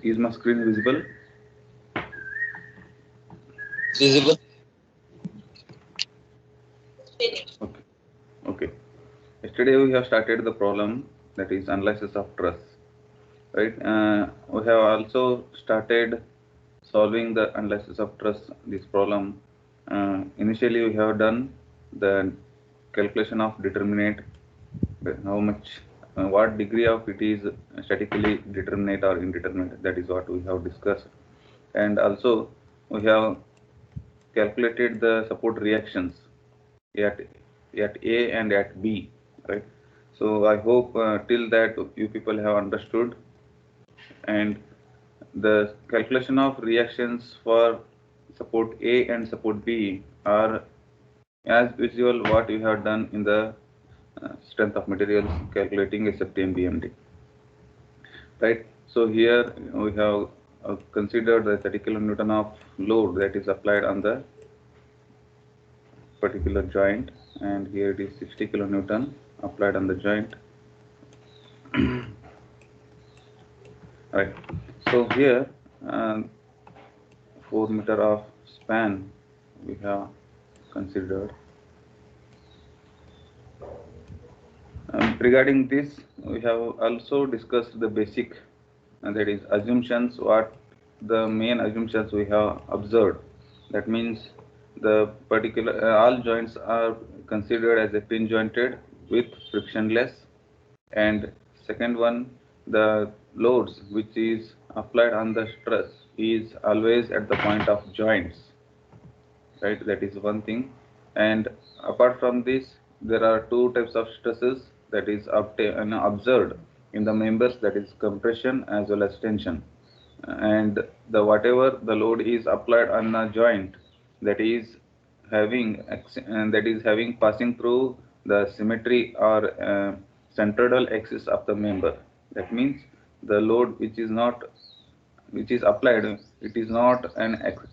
Is my screen visible? Visible. Okay. Okay. Yesterday we have started the problem, that is analysis of truss, right? We have also started solving the analysis of truss, this problem. Initially we have done the calculation of determinate, how much, what degree of it is statically determinate or indeterminate, that is what we have discussed. And also we have calculated the support reactions at A and at B, right? So I hope till that you people have understood. And the calculation of reactions for support A and support B are as usual what we have done in the strength of materials calculating SFTM BMD, right? So here we have considered the 30 kilonewton of load that is applied on the particular joint, and here it is 60 kilonewton applied on the joint. Right. So here, 4 meter of span we have considered. Regarding this, we have also discussed the basic, that is assumptions. What the main assumptions we have observed. That means the particular all joints are considered as a pin jointed with frictionless, and second one, the loads which is applied on the stress is always at the point of joints, right? That is one thing. And apart from this, there are two types of stresses that is observed in the members, that is compression as well as tension. And the whatever the load is applied on a joint, that is having passing through the symmetry or centroidal axis of the member. That means the load which is applied, it is not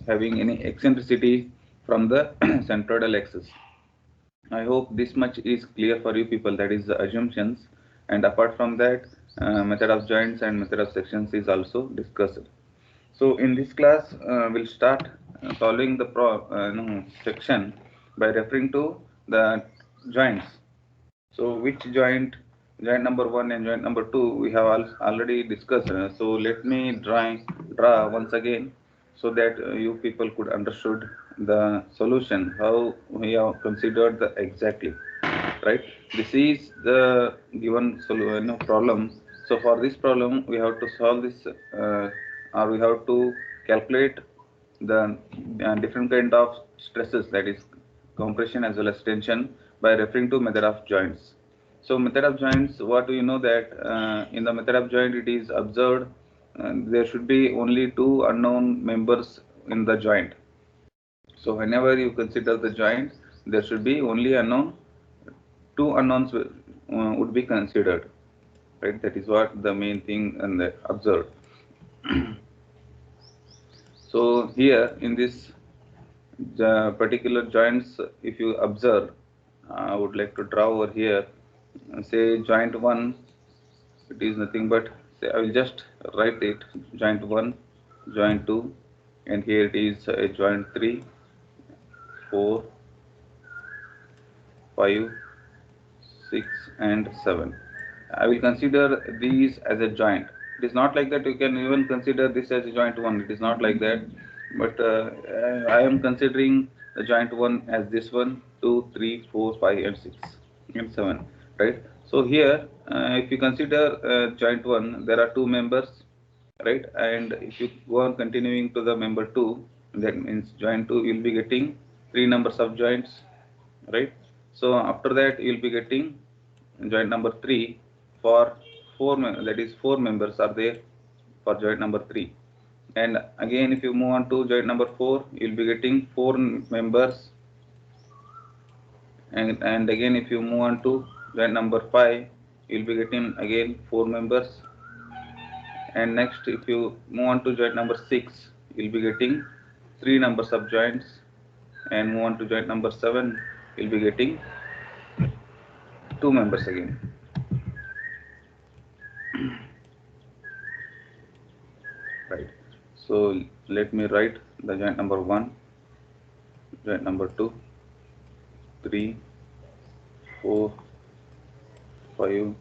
having any eccentricity from the centroidal axis. I hope this much is clear for you people, that is the assumptions. And apart from that, method of joints and method of sections is also discussed. So in this class, we'll start solving the section by referring to the joints. So which joint number 1 and joint number 2, we have already discussed. So let me draw once again, so that you people could understood the solution, how we have considered the exactly, right? This is the given problem. So for this problem, we have to solve this, or we have to calculate the different kind of stresses, that is compression as well as tension, by referring to method of joints. So method of joints, what we know that in the method of joint, it is observed there should be only two unknown members in the joint. So whenever you consider the joint, there should be only two unknowns would be considered, right? That is what the main thing and observed. So here in this particular joints, if you observe, I would like to draw over here. Say joint 1, it is nothing but, say I will just write it, joint 1, joint 2, and here it is a joint 3, 4, 5, 6 and 7. I will consider these as a joint. It is not like that you can even consider this as a joint 1. It is not like that. But I am considering the joint 1 as this one, 2, 3, 4, 5 and 6 and 7. Right. So here, if you consider joint 1, there are two members. Right. And if you go on continuing to the member 2, that means joint 2, you will be getting 3 numbers of joints. Right. So after that, you will be getting joint number 3 for 4, that is 4 members are there for joint number 3. And again, if you move on to joint number 4, you will be getting 4 members. And again, if you move on to joint number 5, you will be getting again 4 members. And next, if you move on to joint number 6, you will be getting 3 numbers of joints. And move on to joint number 7, you will be getting 2 members again. right? So let me write the joint number 1, joint number 2, 3, 4, 5,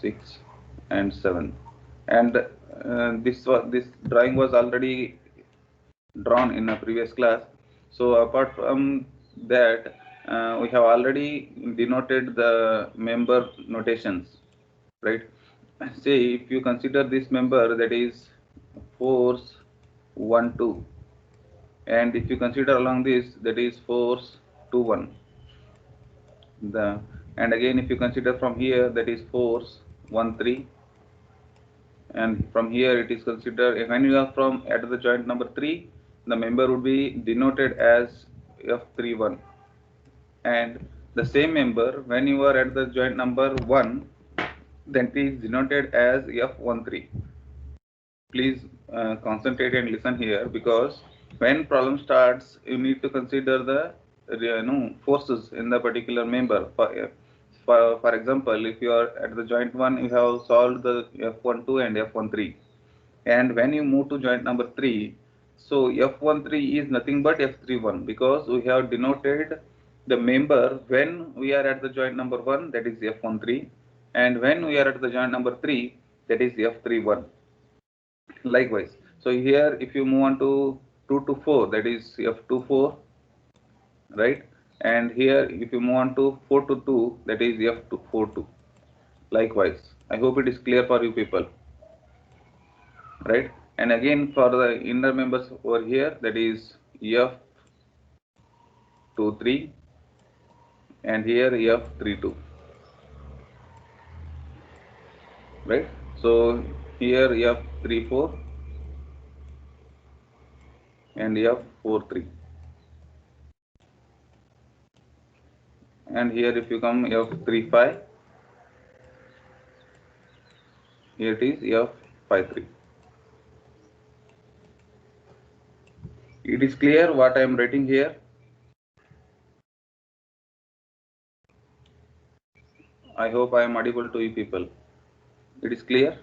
6 and 7. And this drawing was already drawn in a previous class. So apart from that, we have already denoted the member notations, right? Say if you consider this member, that is force 1 2, and if you consider along this, that is force 2 1. And again if you consider from here, that is force 1 3, and from here it is considered, when you are from at the joint number 3, the member would be denoted as F31, and the same member when you are at the joint number 1, then it is denoted as F13. Please concentrate and listen here, because when problem starts, you need to consider the forces in the particular member. For example, if you are at the joint 1, you have solved the F12 and F13, and when you move to joint number 3, so F13 is nothing but F31, because we have denoted the member when we are at the joint number 1, that is F13, and when we are at the joint number 3, that is F31. Likewise, so here if you move on to 2 to 4, that is F24, right? And here if you move on to 4 to 2, that is F42. Likewise, I hope it is clear for you people, right? And again for the inner members over here, that is F23, and here F32, right? So here F34 and F43, and here if you come F35, here it is F53. It is clear what I am writing here? I hope I am audible to you people. It is clear?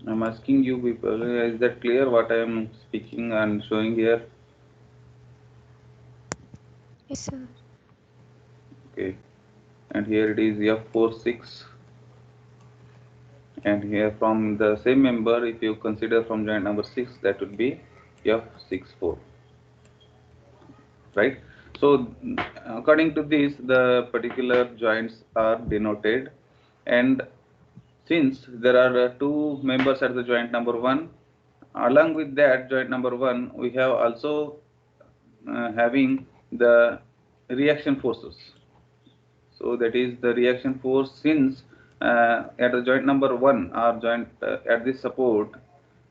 I'm asking you people, is that clear what I am speaking and showing here? Yes, sir. Okay. And here it is F46. And here from the same member, if you consider from joint number 6, that would be F64. Right? So according to this, the particular joints are denoted, and since there are two members at the joint number 1, along with that joint number 1, we have also having the reaction forces. So that is the reaction force, since at the joint number 1 or joint at this support,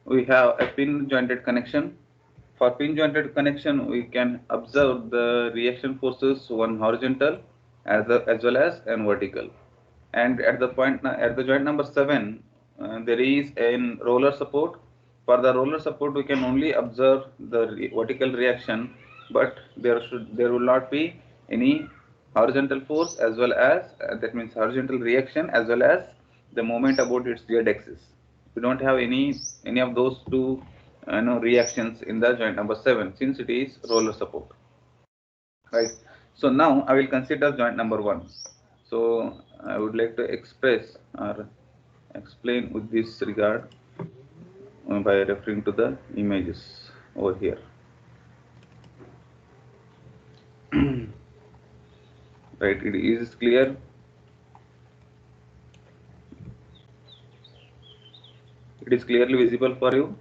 we have a pin jointed connection. For pin jointed connection, we can observe the reaction forces, one horizontal as well as an vertical. And at the point at the joint number 7, there is a roller support. For the roller support, we can only observe the vertical reaction, but there will not be any horizontal force, as well as that means horizontal reaction, as well as the moment about its z axis. We don't have any of those two reactions in the joint number 7, since it is roller support, right? So now I will consider joint number 1. So I would like to express or explain with this regard by referring to the images over here. Right, it is clear. It is clearly visible for you.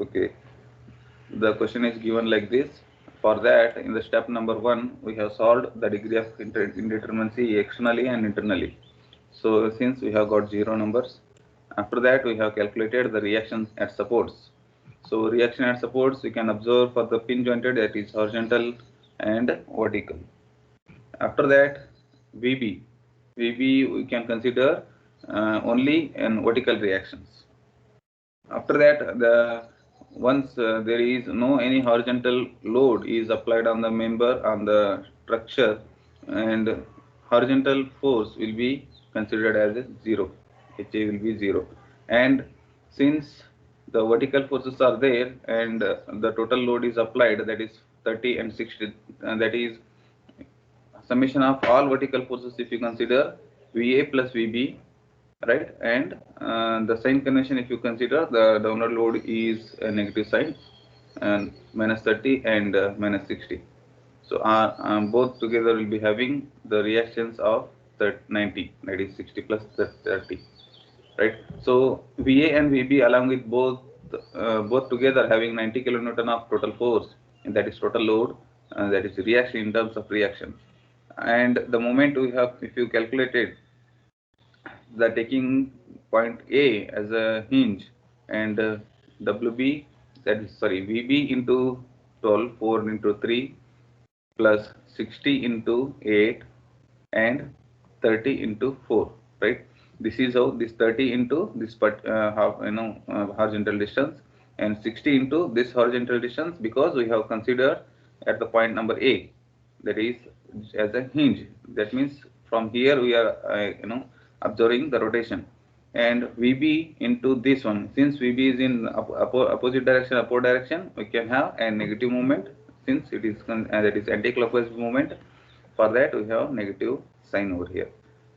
Okay, the question is given like this. For that, in the step number 1, we have solved the degree of indeterminacy externally and internally. So since we have got 0 numbers, after that we have calculated the reactions at supports. So reaction at supports we can observe for the pin jointed, that is horizontal and vertical. After that, VB we can consider only in vertical reactions. After that, once there is no any horizontal load is applied on the member on the structure, and horizontal force will be considered as a zero. HA will be zero, and since the vertical forces are there and the total load is applied, that is 30 and 60, that is summation of all vertical forces if you consider VA plus VB, right? And the sign convention, if you consider the downward load is a negative sign, and minus 30 and minus 60. So both together will be having the reactions of 90, that is 60 plus 30, right? So VA and VB along with both together having 90 kilonewton of total force, and that is total load, that is reaction in terms of reaction. And the moment we have, if you calculated the taking point A as a hinge, and WB, that is sorry, VB into 12, 4 into 3 plus 60 into 8 and 30 into 4, right? This is how this 30 into this half, horizontal distance, and 60 into this horizontal distance, because we have considered at the point number A, that is as a hinge. That means from here we are observing the rotation, and VB into this one, since VB is in opposite direction, upward direction, we can have a negative moment, since it is that is anti-clockwise movement. For that we have negative sign over here.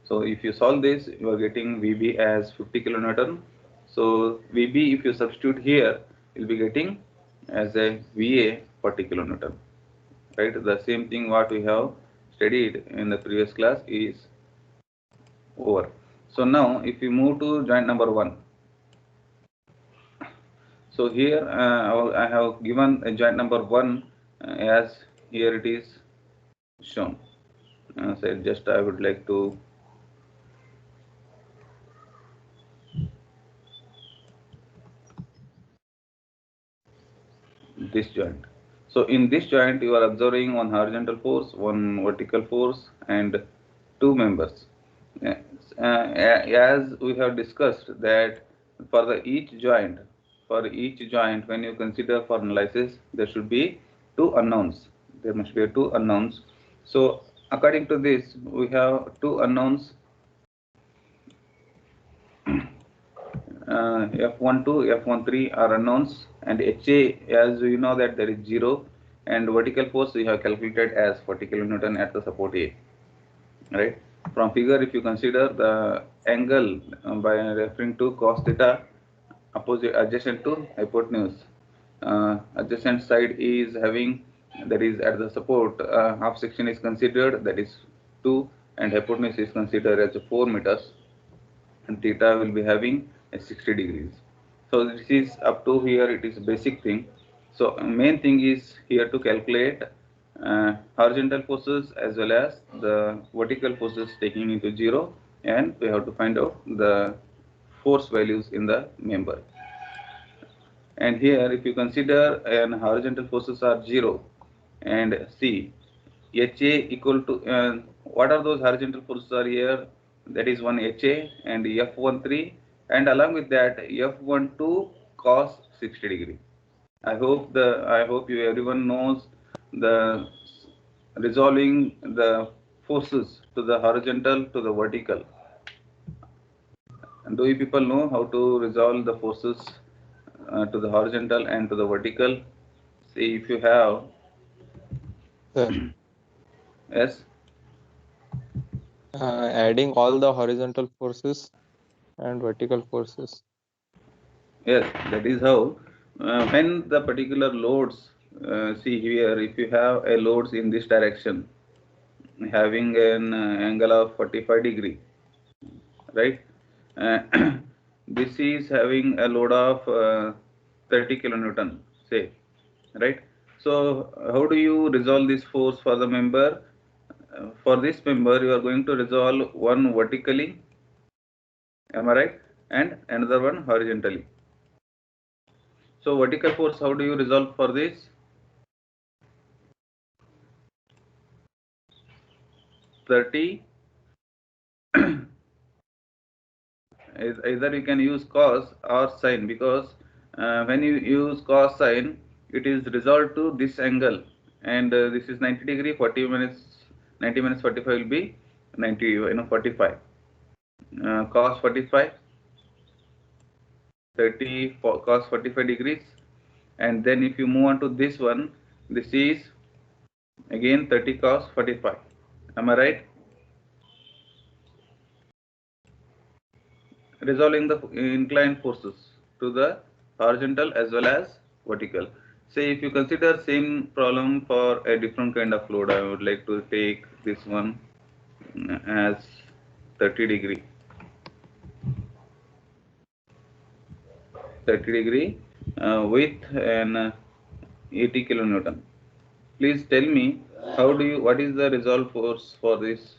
So if you solve this, you are getting VB as 50 kilonewton. So VB, if you substitute here, you'll be getting as a VA 40 kilonewton, right? The same thing what we have studied in the previous class is over. So now if you move to joint number 1, so here I have given a joint number 1 as here it is shown. So just I would like to this joint. So in this joint you are observing one horizontal force, one vertical force, and two members. As we have discussed that for each joint, when you consider for analysis, there should be two unknowns. There must be two unknowns. So according to this, we have two unknowns, F12, F13 are unknowns, and HA, as we know that there is 0, and vertical force we have calculated as 40 kilonewton at the support A, right? From figure, if you consider the angle by referring to cos theta opposite adjacent to hypotenuse, adjacent side is having, that is at the support, half section is considered, that is 2, and hypotenuse is considered as 4 meters, and theta will be having a 60 degrees. So this is up to here, it is basic thing. So main thing is here to calculate horizontal forces as well as the vertical forces taking into 0, and we have to find out the force values in the member. And here if you consider an horizontal forces are 0, and see HA equal to what are those horizontal forces are here, that is one HA and F13, and along with that F12 cos 60 degree. I hope you everyone knows the resolving the forces to the horizontal to the vertical. And do you people know how to resolve the forces to the horizontal and to the vertical? See if you have. Sir, Yes. adding all the horizontal forces and vertical forces. Yes, that is how when the particular loads, see here, if you have a loads in this direction having an angle of 45 degree, right? Uh, this is having a load of 30 kilonewton, say, right? So how do you resolve this force for the member? For this member, you are going to resolve one vertically, am I right? And another one horizontally. So vertical force, how do you resolve for this? 30, either you can use cos or sine, because when you use cos sign, it is resolved to this angle, and this is 90 degree. 40 minutes, 90 minus 45 will be 90, 45. Cos 45, 30 cos 45 degrees, and then if you move on to this one, this is again 30 cos 45. Am I right? Resolving the inclined forces to the horizontal as well as vertical. Say if you consider same problem for a different kind of load, I would like to take this one as 30 degree. 30 degree with an 80 kilonewton. Please tell me what is the resolve force for this?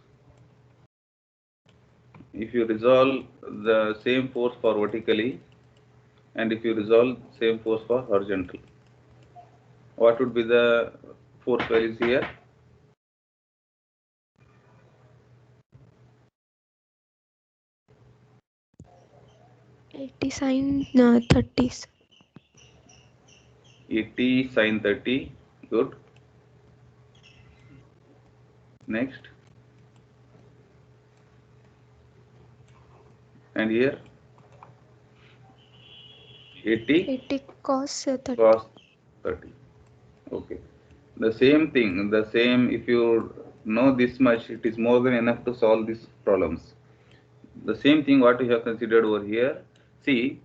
If you resolve the same force for vertically, and if you resolve same force for horizontal, what would be the force values here? 80 sine 30. 80 sine 30. Good. Next. And here 80 cos 30. cos 30. Okay. The same thing, if you know this much, it is more than enough to solve these problems. The same thing what we have considered over here. See,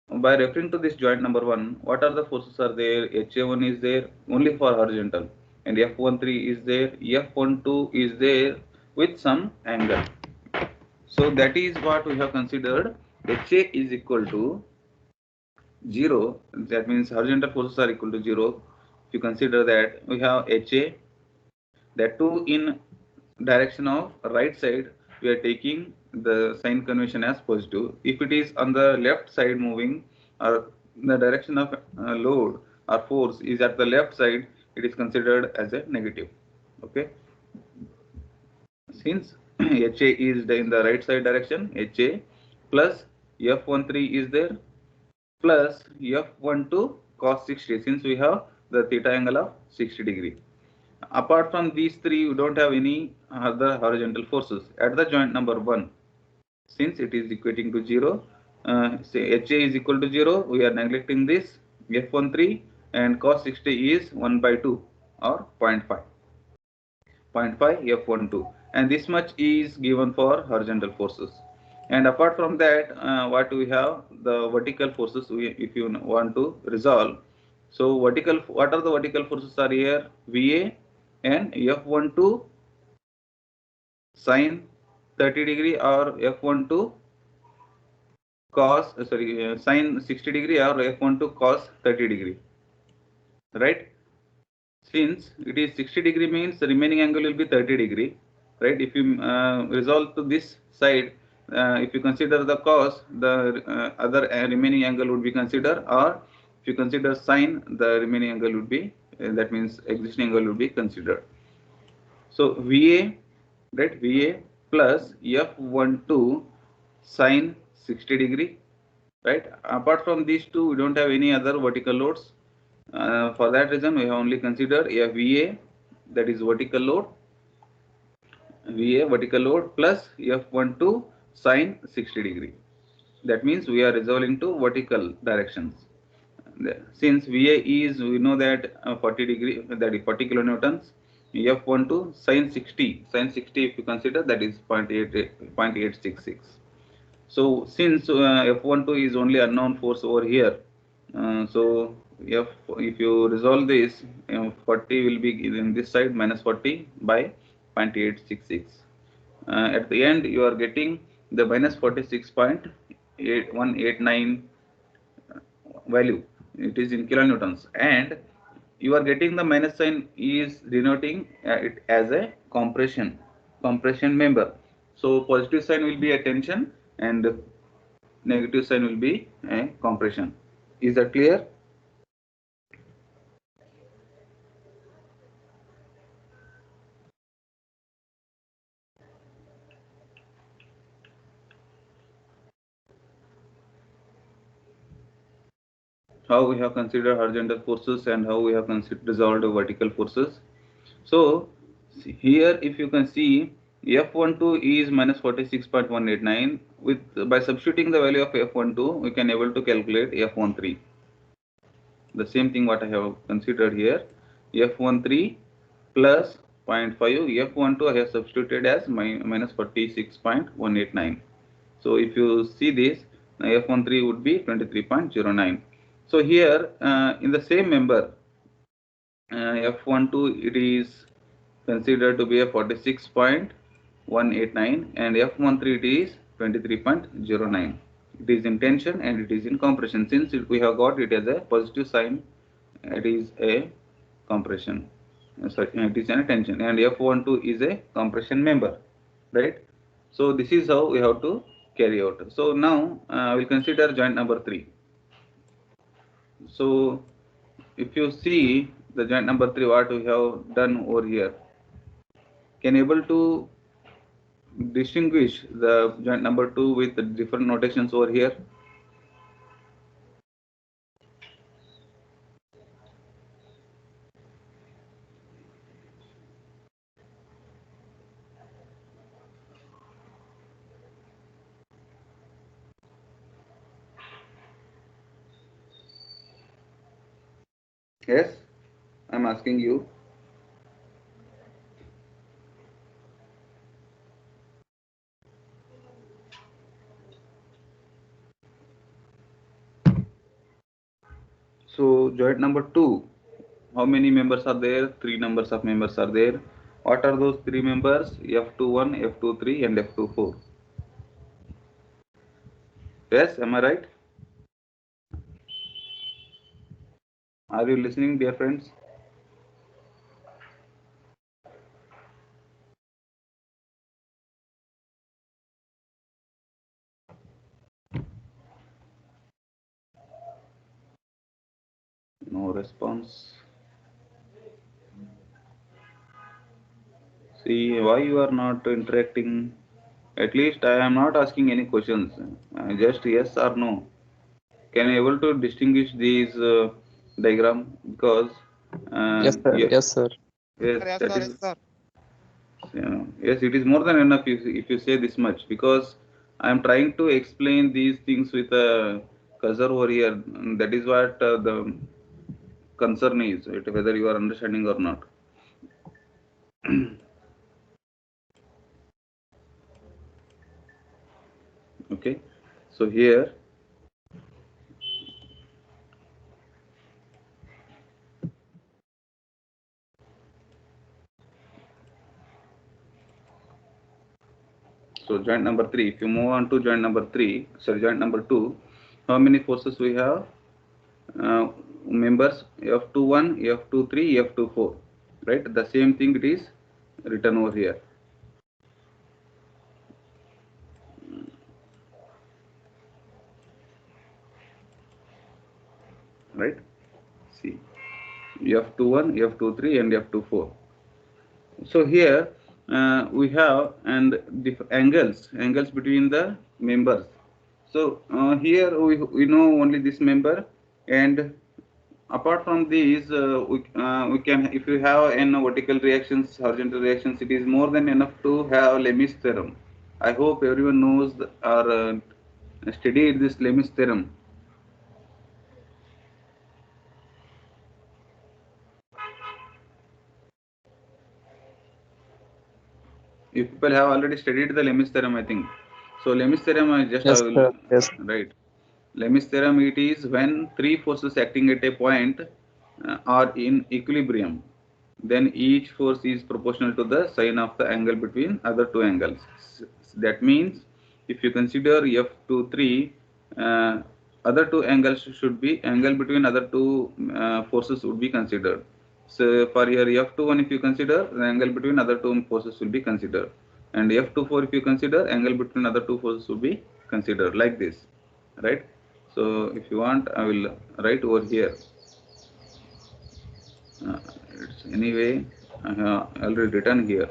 by referring to this joint number 1, what are the forces are there? HA1 is there only for horizontal, and F13 is there, F12 is there with some angle. So that is what we have considered. HA is equal to 0. That means horizontal forces are equal to 0. If you consider that we have HA, that too in direction of right side, we are taking the sign convention as positive. If it is on the left side moving, or the direction of load or force is at the left side, it is considered as a negative. Okay. Since HA is in the right side direction, HA plus F13 is there, plus F12 cos 60, since we have the theta angle of 60 degree. Apart from these three, we don't have any other horizontal forces at the joint number 1. Since it is equating to 0, say HA is equal to 0, we are neglecting this F13, and cos 60 is 1 by 2 or 0.5. 0.5 F12, and this much is given for horizontal forces. And apart from that, what we have the vertical forces, if you want to resolve. So what are the vertical forces are here? VA and F12 sine 30 degree, or F12 cos sine 60 degree, or F12 cos 30 degree, right? Since it is 60 degree, means the remaining angle will be 30 degree, right? If you resolve to this side, if you consider the cos, the other remaining angle would be considered, or if you consider sine, the remaining angle would be, that means existing angle would be considered. So VA, right, VA plus F12 sine 60 degree, right? Apart from these two, we don't have any other vertical loads. For that reason, we have only considered a VA, that is vertical load, VA vertical load plus F12 sine 60 degree. That means we are resolving to vertical directions. Since VA is, we know that 40 degree, that is 40 kilonewtons, F12 sine 60, if you consider, that is 0.866. So since F12 is only unknown force over here, so if you resolve this, 40 will be in this side, minus 40 by 0.866. At the end, you are getting the minus 46.8189 value. It is in kilonewtons, and you are getting the minus sign is denoting it as a compression member. So positive sign will be a tension, and negative sign will be a compression. Is that clear? how we have considered horizontal forces and how we have resolved vertical forces. So here if you can see F12 is minus 46.189. With by substituting the value of F12 we can able to calculate F13. The same thing what I have considered here, F13 plus 0.5, F12 I have substituted as minus 46.189. So if you see this, F13 would be 23.09. So here in the same member, F12 it is considered to be a 46.189 and F13 it is 23.09. It is in tension and it is in compression. Since we have got it as a positive sign, it is a compression. Sorry, it is a tension, and F12 is a compression member, right? So this is how we have to carry out. So now we'll consider joint number 3. So if you see the joint number 3, what we have done over here, can able to distinguish the joint number 2 with the different notations over here. Yes, I'm asking you. So joint number 2, how many members are there? 3 numbers of members are there. What are those 3 members? F21, F23 and F24. Yes, am I right? Are you listening, dear friends? No response. See, why you are not interacting? At least I am not asking any questions. Just yes or no. Can you able to distinguish these diagram? Because Yes, sir. yes, Yes, sir. yes, Yes, that sir. is Yes, sir. yes, it is more than enough if you say this much, because I am trying to explain these things with a cursor over here. That is what the concern is, whether you are understanding or not. Okay, so here so joint number 3, if you move on to joint number 3, sorry, joint number 2, how many forces we have? Members F21, F23, F24, right? The same thing it is written over here. Right? See, F21, F23 and F24. So here we have and angles between the members. So here we know only this member, and apart from these we can, if you have n vertical reactions, horizontal reactions, it is more than enough to have Lemi's theorem. I hope everyone knows or studied this Lemi's theorem. You people have already studied the Lemi's theorem, I think. So Lemi's theorem, I just Yes, I will sir. Yes. right. Lemi's theorem, it is when 3 forces acting at a point are in equilibrium, then each force is proportional to the sine of the angle between other two angles. That means if you consider F23, other two angles should be, angle between other two forces would be considered. So for your F21, if you consider, the angle between other two forces will be considered, and F24, if you consider, angle between other two forces will be considered, like this, right? So if you want, I will write over here. It's anyway I have already written here.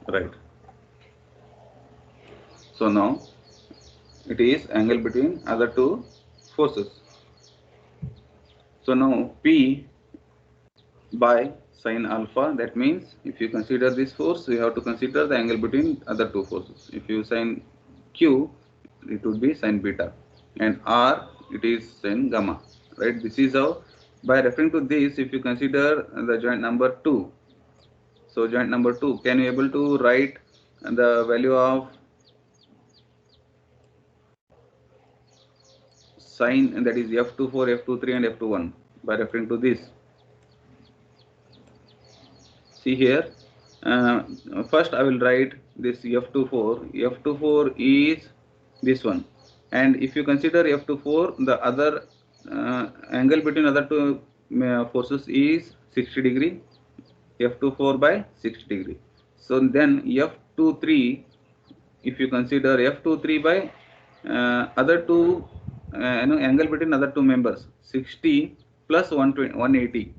Right. So now it is angle between other two forces. So now P by sine alpha, that means if you consider this force, we have to consider the angle between other two forces. If you sine Q, it would be sine beta, and R, it is sine gamma, right? This is how, by referring to this, if you consider the joint number 2, so joint number 2, can you able to write the value of sine, that is F24, F23 and F21 by referring to this? See here, first I will write this F24. F24 is this one, and if you consider F24, the other angle between other two forces is 60 degree. F24 by 60 degree. So then F23, if you consider F23 by other two angle between other two members, 60 plus 180,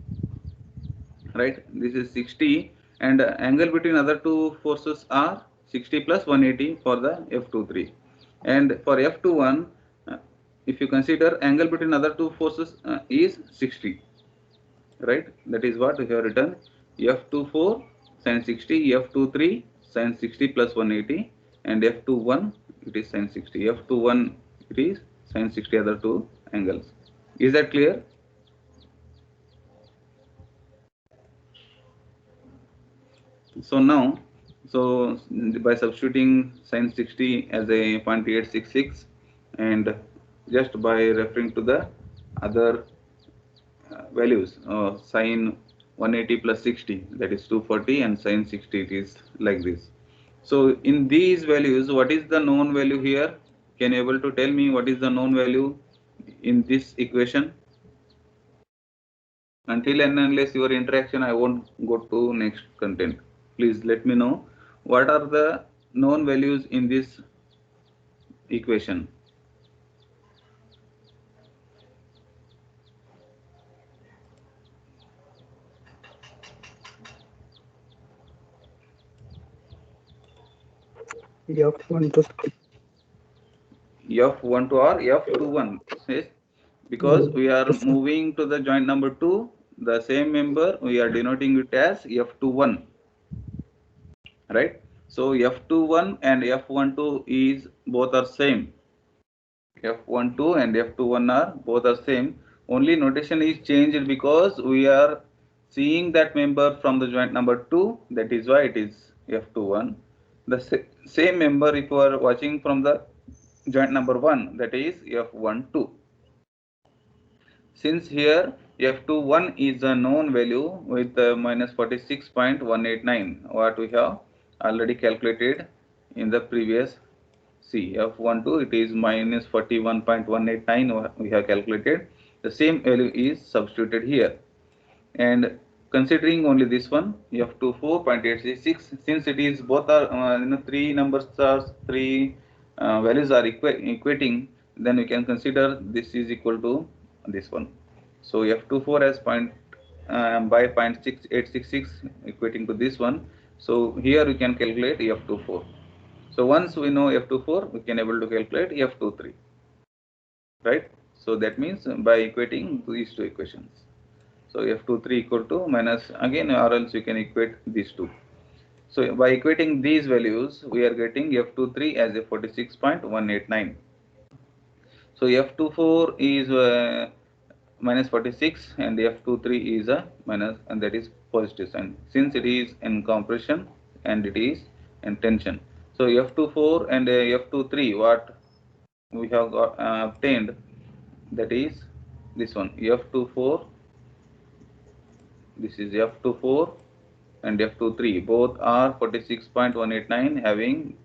right? This is 60, and angle between other two forces are 60 plus 180 for the F23, and for F21, if you consider angle between other two forces is 60, right? That is what we have written: F24 sin 60, F23 sin 60 plus 180, and F21 it is sin 60. F21 it is sin 60 other two angles. Is that clear? So now, so by substituting sin 60 as a 0.866, and just by referring to the other values, sin 180 plus 60, that is 240, and sin 60, it is like this. So in these values, what is the known value here? Can you able to tell me what is the known value in this equation? Until and unless your interaction, I won't go to next content. Please let me know what are the known values in this equation. F12. F12 or F21, yes, because we are moving to the joint number 2, the same member, we are denoting it as F21, right? So F21 and F12 is both are same. F12 and F21 are both are same. Only notation is changed because we are seeing that member from the joint number 2. That is why it is F21. The same member if you are watching from the joint number 1, that is F12. Since here F21 is a known value with minus 46.189, what we have already calculated in the previous F12, it is minus 41.189 we have calculated. The same value is substituted here, and considering only this one F24.866, since it is both are three numbers are three values are equating, then we can consider this is equal to this one. So F24 as by 0.6866 equating to this one. So here we can calculate F24. So once we know F24, we can able to calculate F23, right? So that means by equating these two equations. So F23 equal to minus, again, or else you can equate these two. So by equating these values, we are getting F23 as a 46.189. So F24 is minus 46, and F23 is a minus, and that is positive sign, since it is in compression and it is in tension. So F24 and F23, what we have got, obtained, that is this one F24, this is F24 and F23, both are 46.189 having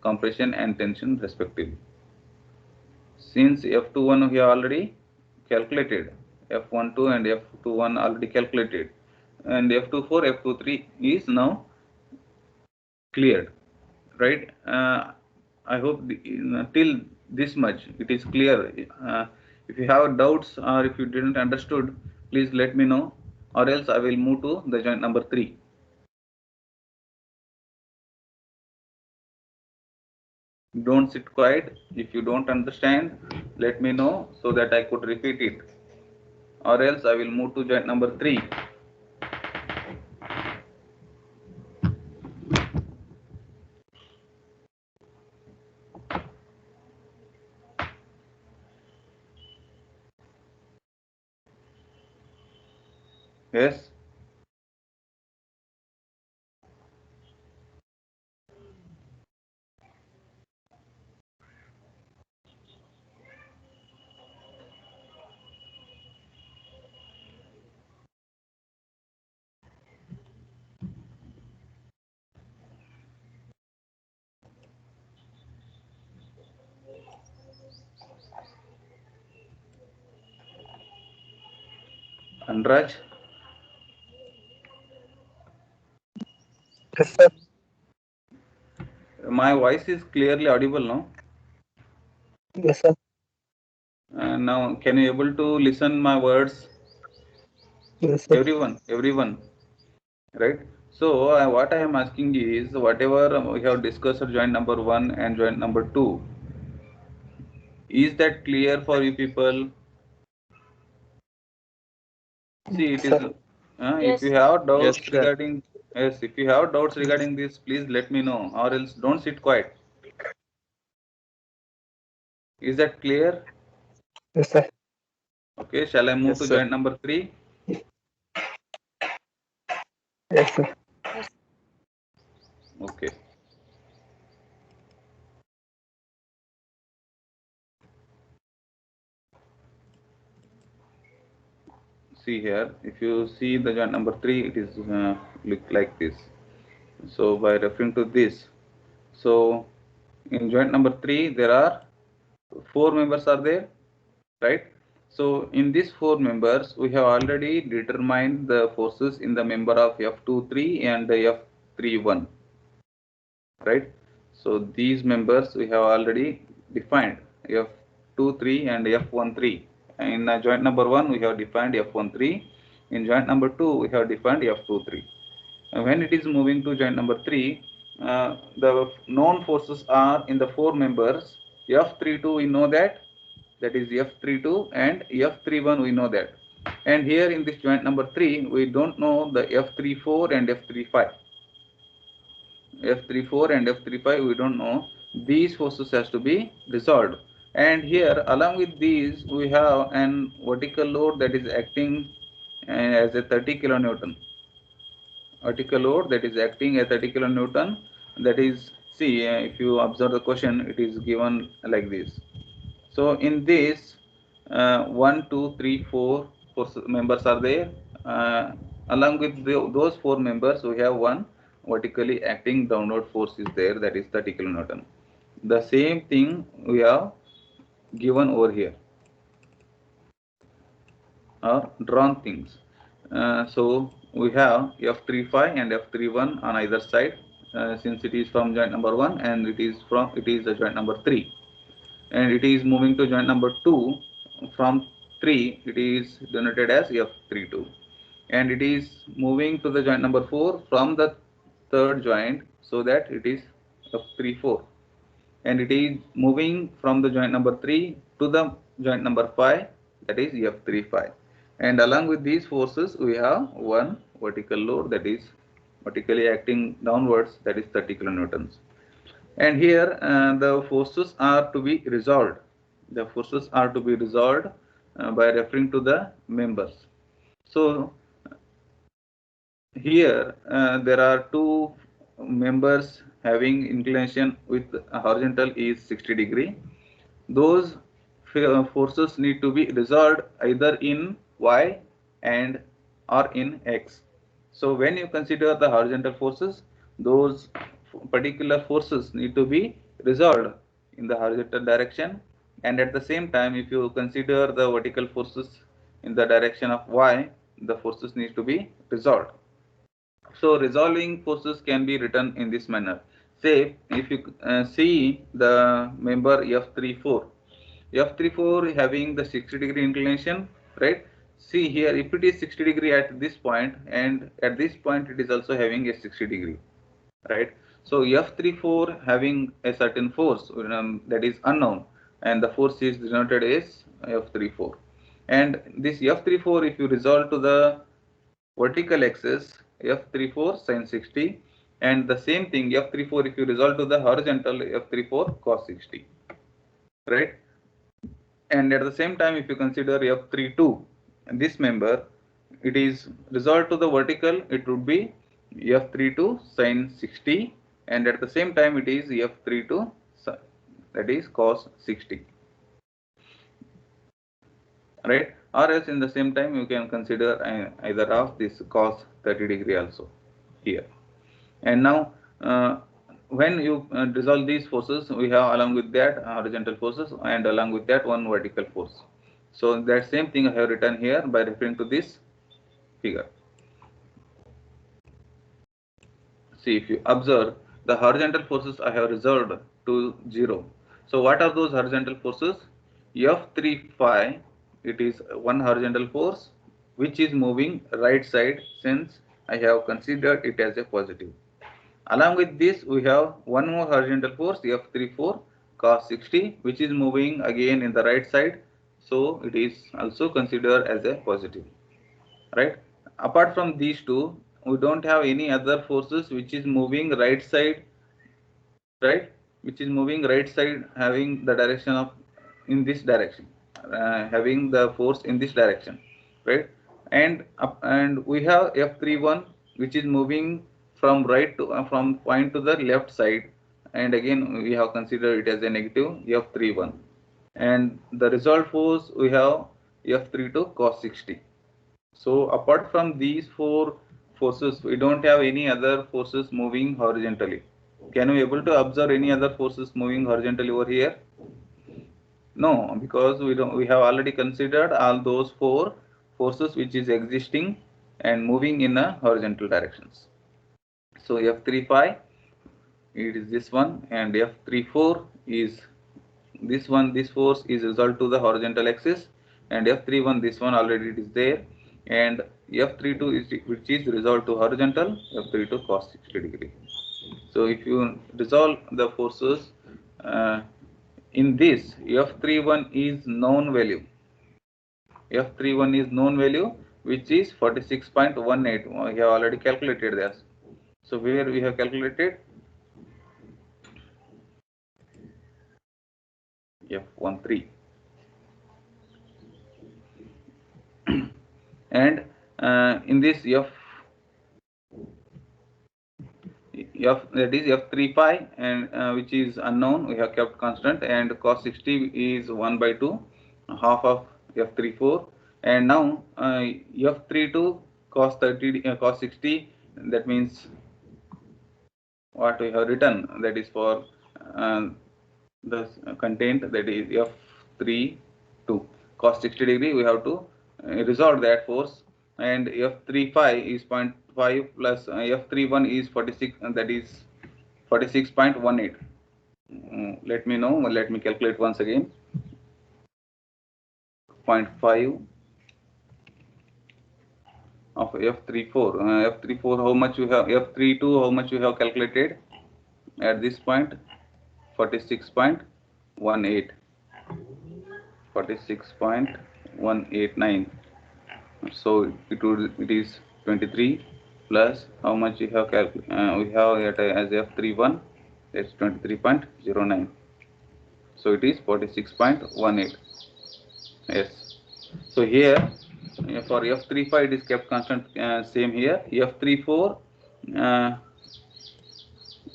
compression and tension respectively. Since F21 we have already calculated, F12 and F21 already calculated, and F24, F23 is now cleared, right? I hope till this much it is clear. If you have doubts or if you didn't understood, please let me know, or else I will move to the joint number 3. Don't sit quiet. If you don't understand, let me know so that I could repeat it. Or else I will move to joint number 3. Yes? Andraj? Yes, sir. My voice is clearly audible now. Yes, sir. Now, can you able to listen my words? Yes, sir. Everyone, right? So what I am asking is, whatever we have discussed at joint number 1 and joint number 2, is that clear for you people? See, it is. Sir. If you have Yes, doubts sir. regarding, yes, if you have doubts regarding this, please let me know, or else don't sit quiet. Is that clear? Yes, sir. Okay, shall I move Yes, to sir. joint number 3? Yes, sir. Okay. See here, if you see the joint number 3, it is look like this. So by referring to this, so in joint number 3, there are 4 members are there, right? So in these 4 members, we have already determined the forces in the member of F23 and F31, right? So these members we have already defined, F23 and F13. In joint number 1, we have defined F13. In joint number 2, we have defined F23. When it is moving to joint number 3, the known forces are in the 4 members. F32 we know that is F32, and F31 we know that. And here in this joint number 3, we don't know the F34 and F35. F34 and F35 we don't know. These forces has to be resolved. And here along with these, we have an vertical load that is acting as a 30 kilonewton. Vertical load that is acting at 30 kilonewton, that is, see, if you observe the question, it is given like this. So in this, 1 2 3 4 members are there. Along with those 4 members, we have one vertically acting downward force is there, that is 30 kilonewton. The same thing we have given over here, or drawn things. So we have F35 and F31 on either side, since it is from joint number 1 and it is the joint number 3, and it is moving to joint number 2. From 3 it is denoted as F32, and it is moving to the joint number 4 from the third joint, so that it is F34, and it is moving from the joint number 3 to the joint number 5, that is F35. And along with these forces, we have one vertical load that is vertically acting downwards, that is 30 kilonewtons. And here the forces are to be resolved. The forces are to be resolved by referring to the members. So here there are 2 members having inclination with horizontal is 60 degree. Those forces need to be resolved either in y and or in x. So when you consider the horizontal forces, those particular forces need to be resolved in the horizontal direction, and at the same time, if you consider the vertical forces in the direction of y, the forces need to be resolved. So resolving forces can be written in this manner. Say if you see the member F34, F34 having the 60 degree inclination, right? See here, if it is 60 degree at this point, and at this point it is also having a 60 degree. right? So F34 having a certain force that is unknown, and the force is denoted as F34. And this F34, if you resolve to the vertical axis, F34 sin 60, and the same thing F34 if you resolve to the horizontal, F34 cos 60, right? And at the same time, if you consider F32, this member, it is resolved to the vertical, it would be F32 sin 60, and at the same time it is F32 that is cos 60, right? Or else in the same time you can consider either of this cos 30 degree also here. And now when you resolve these forces, we have along with that horizontal forces and along with that one vertical force. So that same thing I have written here by referring to this figure. See, if you observe, the horizontal forces I have resolved to 0. So what are those horizontal forces? F35, it is one horizontal force which is moving right side, since I have considered it as a positive. Along with this, we have one more horizontal force, F34 cos 60, which is moving again in the right side. So it is also considered as a positive, right? Apart from these two, we don't have any other forces which is moving right side, right? Which is moving right side, having the direction of in this direction, having the force in this direction, right? And we have F31 which is moving from right to from point to the left side, and again we have considered it as a negative F31. And the result force we have F32 cos 60. So apart from these four forces, we don't have any other forces moving horizontally. Can we able to observe any other forces moving horizontally over here? No, because we have already considered all those four forces which is existing and moving in a horizontal directions. So F35, it is this one, and F34 is this one. This force is resolved to the horizontal axis, and F31, this one already it is there, and F32 is which is resolved to horizontal, F32 cos 60 degree. So if you resolve the forces in this, F31 is known value. F31 is known value, which is 46.18. We have already calculated this. So where we have calculated F13. And in this that is F35, and which is unknown, we have kept constant, and cos 60 is 1/2, half of F34. And now F32 cos 30 cos 60, that means what we have written, that is for the content, that is F32 cos 60 degree, we have to resolve that force, and F35 is 0.5 plus F31 is 46, and that is 46.18. Let me calculate once again. 0.5 of F34. F34 how much you have? F32 how much you have calculated at this point? 46.18. 46.189. So it is 23 plus how much you have we have it as F31, it's 23.09. So it is 46.18. Yes. So here for F35 it is kept constant, same here. F34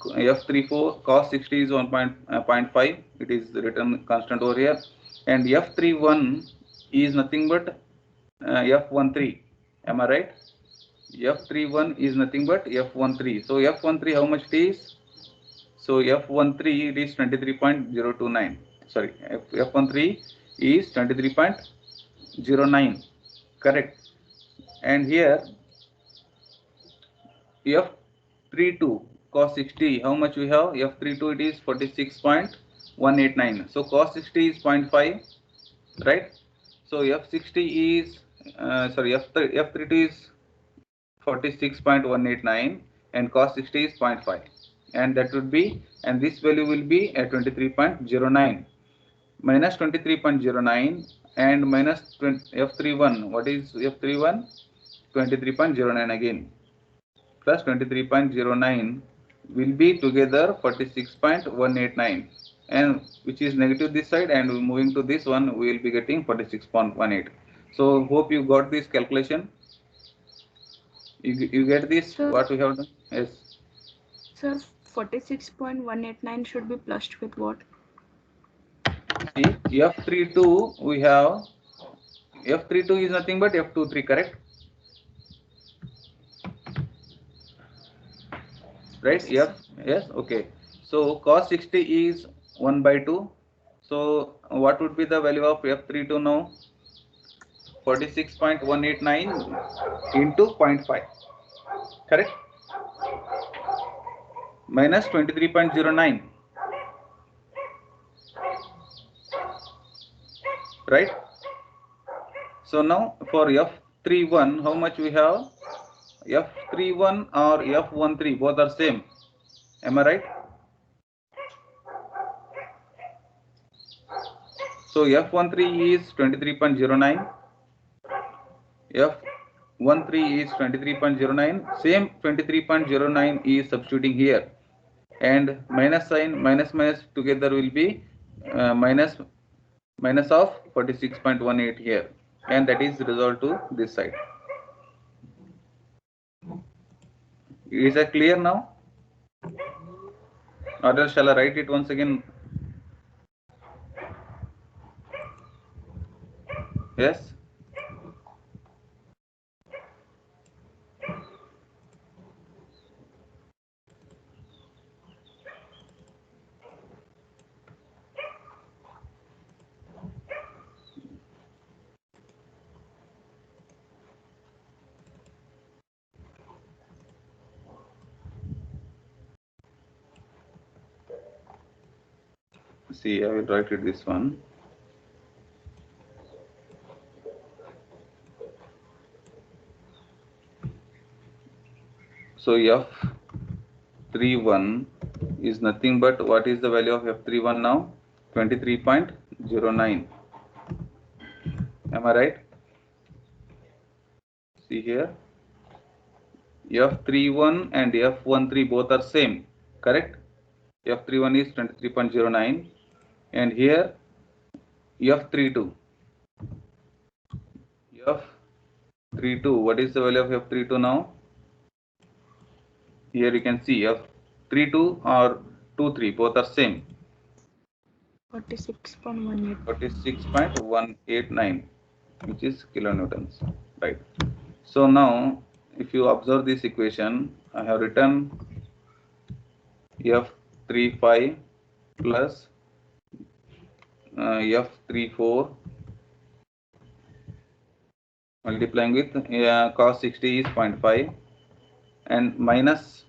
F34 cos 60 is 1.5. It is written constant over here, and F31 is nothing but F13. Am I right? F31 is nothing but F13. So F13 how much it is? So F13 it is 23.029. Sorry, F13 is 23.09. Correct. And here F32 cos 60, how much we have? F32 it is 46.189. So cos 60 is 0.5, right? So F60 is F32 is 46.189 and cos 60 is 0.5. and that would be, and this value will be at 23.09. Minus 23.09 and minus F31. What is F31? 23.09 again. Plus 23.09 will be together 46.189, and which is negative this side, and moving to this one we will be getting 46.18. So hope you got this calculation. You get this, sir, what we have done? Yes. Sir, 46.189 should be plused with what? See, F32 we have, F32 is nothing but F23, correct? Right? Yes, Yes, okay. So cos 60 is 1 by 2. So what would be the value of F32 now? 46.189 into 0.5, correct? Minus 23.09, right? So now for F31, how much we have? F31 or F13, both are same. Am I right? So F13 is 23.09. F13 is 23.09. Same 23.09 is substituting here. And minus sign, minus together will be minus of 46.18 here. And that is resolved to this side. Is that clear now? Or else shall I write it once again? Yes? See, I will write it this one. So F31 is nothing but, what is the value of F31 now? 23.09. Am I right? See here, F31 and F13 both are same, correct? F31 is 23.09, and here F32. F32, what is the value of F32 now? Here you can see F32 or 23, both are same. 46.18. 46.189, which is kilonewtons, right? So now if you observe this equation, I have written F35 plus F34 multiplying with cos 60 is 0.5, and minus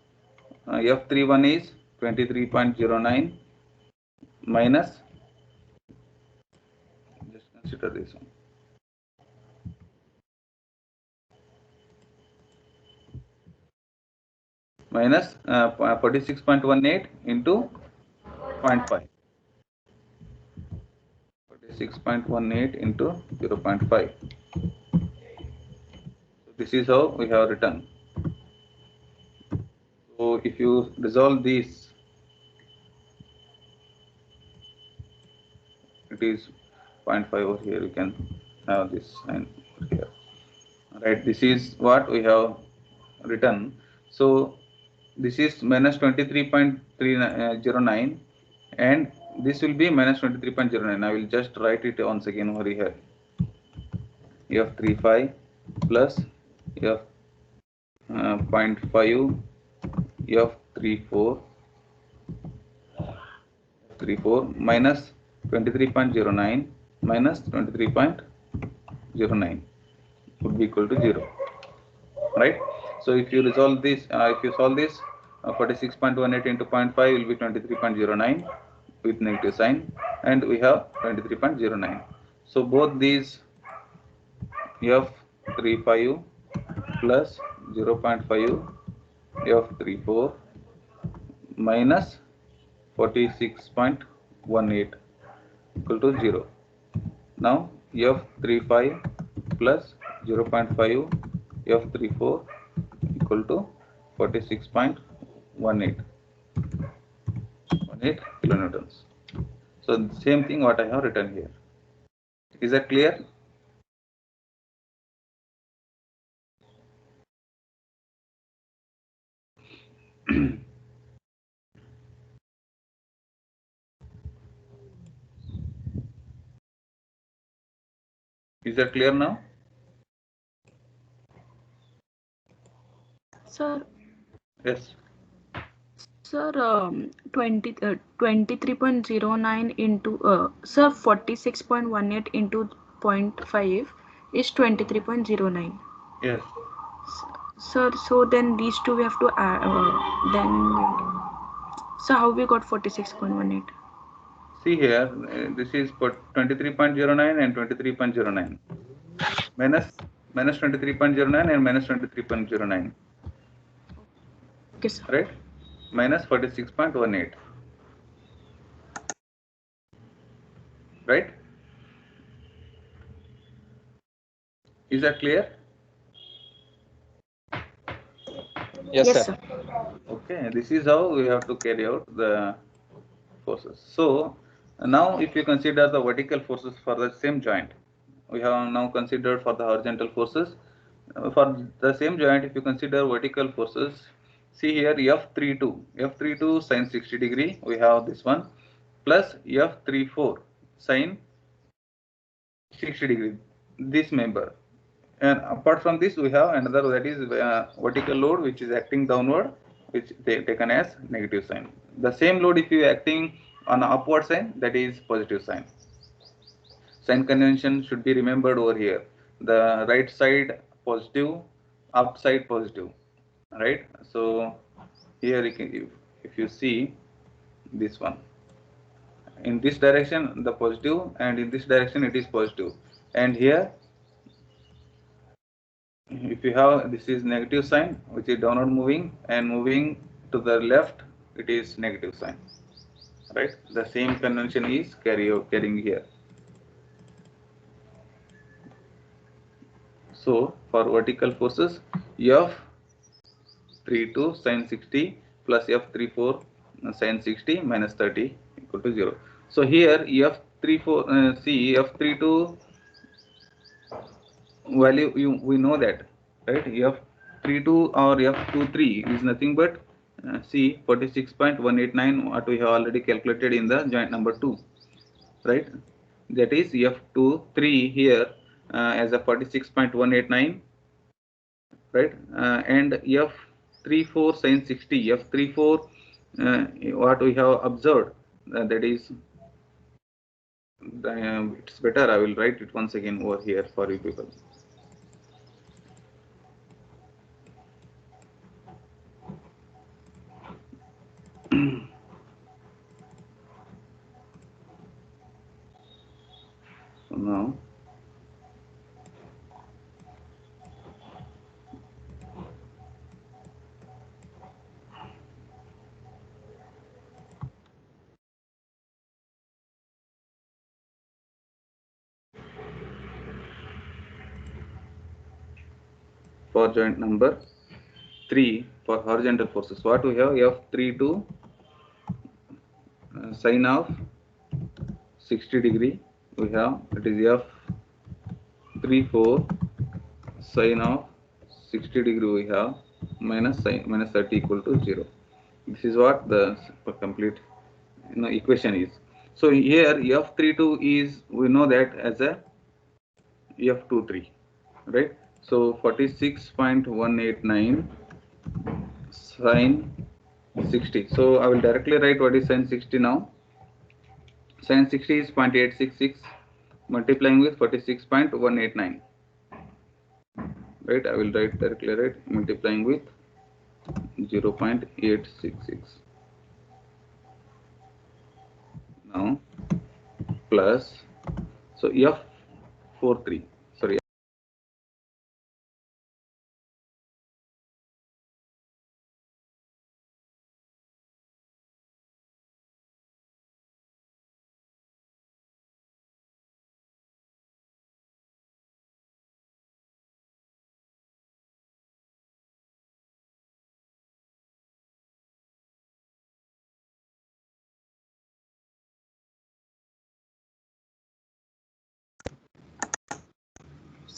F31 is 23.09 minus, just consider this one, minus 46.18 into 0.5. 46.18 into 0.5. So this is how we have written. So if you resolve this, it is 0.5 over here. You can have this sign here. Right, this is what we have written. So this is minus 23.309, and this will be minus 23.09. I will just write it once again over here. F35 plus F 0.5 F34 minus 23.09 minus 23.09 would be equal to 0, right? So if you resolve this, if you solve this, 46.18 into 0.5 will be 23.09 with negative sign, and we have 23.09. So both these F35 plus 0.5 F34 minus 46.18 equal to 0. Now F35 plus 0.5 F34 equal to 46.18 kilonewtons. So same thing what I have written here. Is that clear? Is that clear now? Sir, Yes. sir, 23.09 into, sir, 46.18 into 0.5 is 23.09. Yes. Sir, so then these two we have to add, so how we got 46.18? See here, this is 23.09 and 23.09 minus 23.09 and minus 23.09, Okay, sir. right? Minus 46.18, right? Is that clear? Yes, Yes, sir. sir. Okay, this is how we have to carry out the forces. So now if you consider the vertical forces for the same joint, we have now considered for the horizontal forces. For the same joint, if you consider vertical forces, see here F32 sine 60 degree, we have this one, plus F34 sine 60 degree, this member. And apart from this, we have another, that is vertical load which is acting downward, which they taken as negative sign. The same load if you acting on upward sign, that is positive sign. Sign convention should be remembered over here. The right side positive, upside positive, right? So here if you see this one, in this direction the positive, and in this direction it is positive, and here if you have, this is negative sign which is downward moving, and moving to the left it is negative sign, right? The same convention is carrying here. So for vertical forces, F32 sin 60 plus F34 sin 60 minus 30 equal to 0. So here F34 see F32 value, we know that, right? F32 or F23 is nothing but see 46.189 what we have already calculated in the joint number 2, right? That is F23 here as a 46.189, right? And F34 sin 60, F34 what we have observed, that is it's better, I will write it once again over here for you people. So now for joint number 3 for horizontal forces, what we have, F32 sine of 60 degree, we have, it is F34 sine of 60 degree, we have minus 30 equal to 0. This is what the complete equation is. So here F32 is, we know that as a F23, right? So 46.189 sine 60. So I will directly write what is sine 60 now. Sine 60 is 0.866 multiplying with 46.189, right? I will write directly, right, multiplying with 0.866. Now plus, so F43, sorry,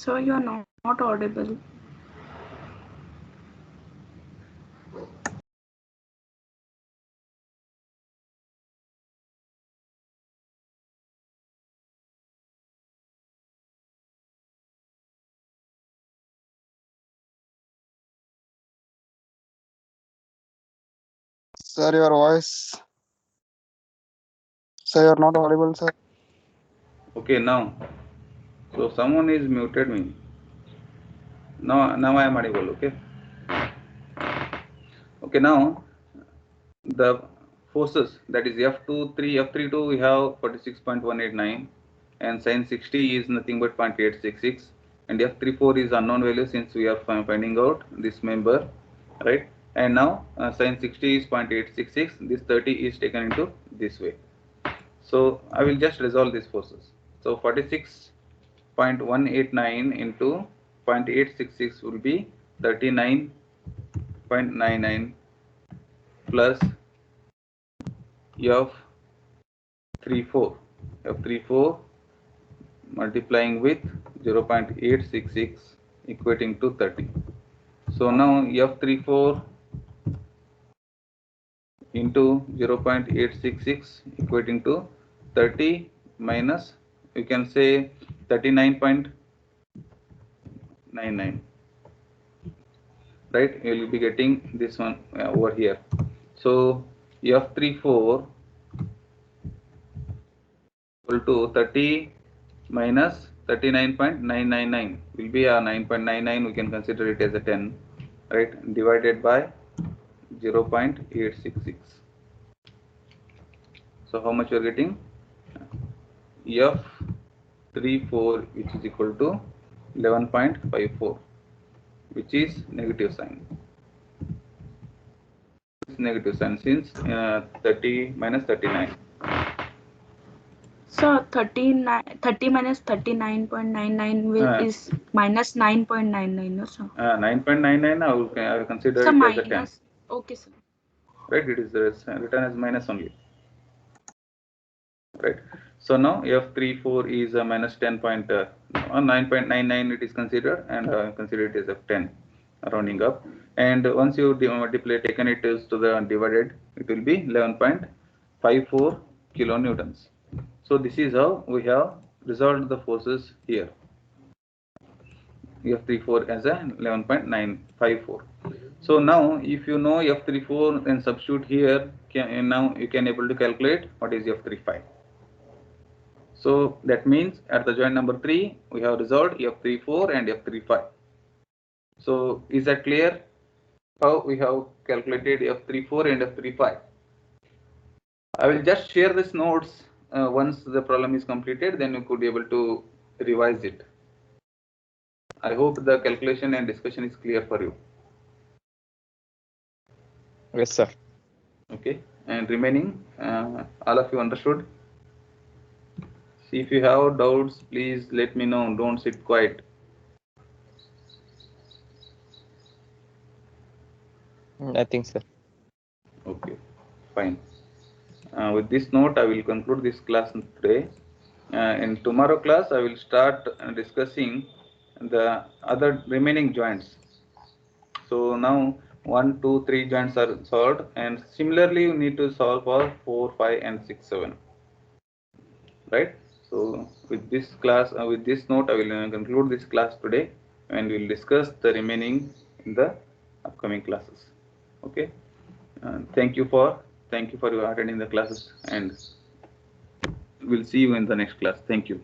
Sir, you are not audible. Sir, your voice. Sir, you're not audible, sir. Okay, now. So someone is muted me. Now I am audible. Okay. Okay, now the forces, that is F32 we have 46.189, and sin 60 is nothing but 0.866, and F34 is unknown value since we are finding out this member, right? And now sin 60 is 0.866, this 30 is taken into this way. So I will just resolve these forces. So 46.189 into 0.866 will be 39.99 plus F34 multiplying with 0.866 equating to 30. So now F34 into 0.866 equating to 30 minus, you can say 39.99, right? You will be getting this one over here. So F34 equal to 30 minus 39.999 will be a 9.99, we can consider it as a 10, right, divided by 0.866. So how much you are getting? F34 which is equal to 11.54, which is negative sign. It's negative sign since 30 minus 39. So 30 minus 39.99 is minus 9.99, no sir? 9.99 I will consider So it minus, as a 10. okay sir. Right, it is written as minus only. Right. So now F34 is a minus 9.99 it is considered, and consider it as a 10, rounding up. And once you multiply, taken it to the divided, it will be 11.54 kilonewtons. So this is how we have resolved the forces here. F34 as a 11.954. So now if you know F34 and substitute here, now you can able to calculate what is F35. So that means at the joint number 3 we have resolved F34 and F35. So is that clear how we have calculated F34 and F35? I will just share this notes once the problem is completed, then you could be able to revise it. I hope the calculation and discussion is clear for you. Yes, sir. Okay, and remaining all of you understood? See, if you have doubts, please let me know. Don't sit quiet. Nothing, sir. Okay, fine. With this note, I will conclude this class today. In tomorrow class, I will start discussing the other remaining joints. So now 1, 2, 3 joints are solved, and similarly you need to solve for 4, 5, and 6, 7. Right? So with this class, with this note, I will conclude this class today, and we will discuss the remaining in the upcoming classes. Okay. Thank you for your attending the classes, and we'll see you in the next class. Thank you.